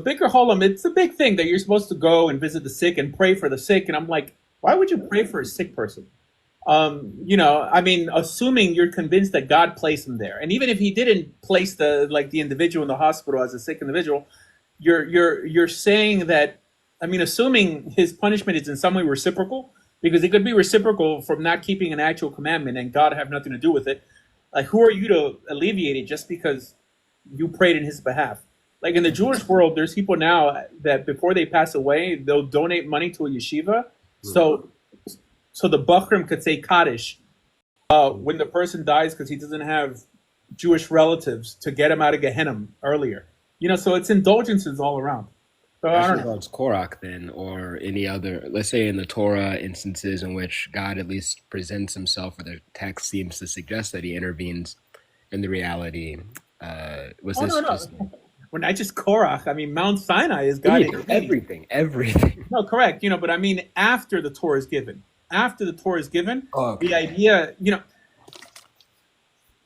Bigger Holem, it's a big thing that you're supposed to go and visit the sick and pray for the sick. And I'm like, why would you pray for a sick person? I mean, assuming you're convinced that God placed him there, and even if he didn't place the individual in the hospital as a sick individual, you're saying that. I mean, assuming his punishment is in some way reciprocal, because it could be reciprocal from not keeping an actual commandment and God have nothing to do with it. Like, who are you to alleviate it just because you prayed in his behalf? Like in the Jewish world, there's people now that before they pass away, they'll donate money to a yeshiva. So the Bachrim could say Kaddish when the person dies because he doesn't have Jewish relatives to get him out of Gehenna earlier. So it's indulgences all around. So I As don't know. regards Korach, then, or any other, let's say in the Torah instances in which God at least presents himself, or the text seems to suggest that he intervenes in the reality. Was Oh, this no, no. just We're not just Korach. I mean, Mount Sinai is God intervening. everything? No, correct. But I mean, after the Torah is given. After the Torah is given, Oh, okay. the idea,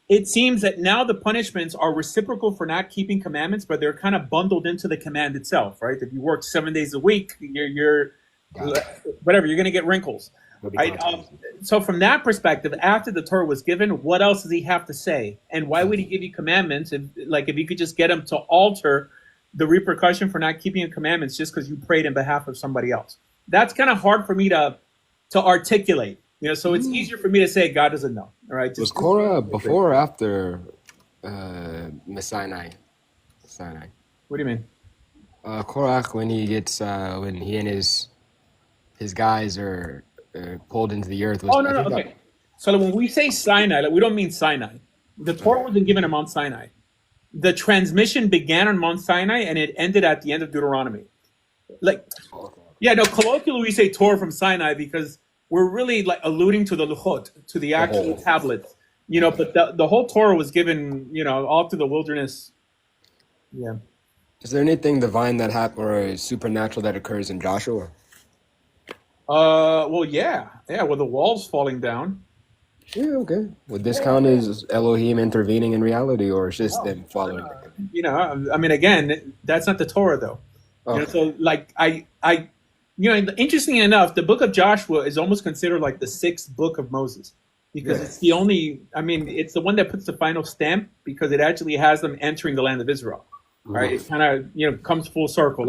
it seems that now the punishments are reciprocal for not keeping commandments, but they're kind of bundled into the command itself, right? If you work 7 days a week, you're whatever, you're going to get wrinkles, right? So from that perspective, after the Torah was given, what else does he have to say? And why would he give you commandments if you could just get him to alter the repercussion for not keeping commandments just because you prayed in behalf of somebody else? That's kind of hard for me to articulate. So it's easier for me to say God doesn't know. All right. Was Korah before or after Sinai? Sinai. What do you mean? Korach, when he and his guys are pulled into the earth. Oh, no. Okay. So when we say Sinai, we don't mean Sinai. The Torah wasn't given on Mount Sinai. The transmission began on Mount Sinai and it ended at the end of Deuteronomy. Colloquially we say Torah from Sinai because we're really alluding to the Luchot, to the actual tablets. But the whole Torah was given, all through the wilderness. Yeah. Is there anything divine that happened or supernatural that occurs in Joshua? Well, yeah, with the walls falling down. Yeah, okay. Would this count as Elohim intervening in reality, or it's just them following? I mean, again, that's not the Torah, though. So interestingly enough, the book of Joshua is almost considered like the sixth book of Moses because it's the only. I mean, it's the one that puts the final stamp because it actually has them entering the land of Israel. Right? It kind of comes full circle.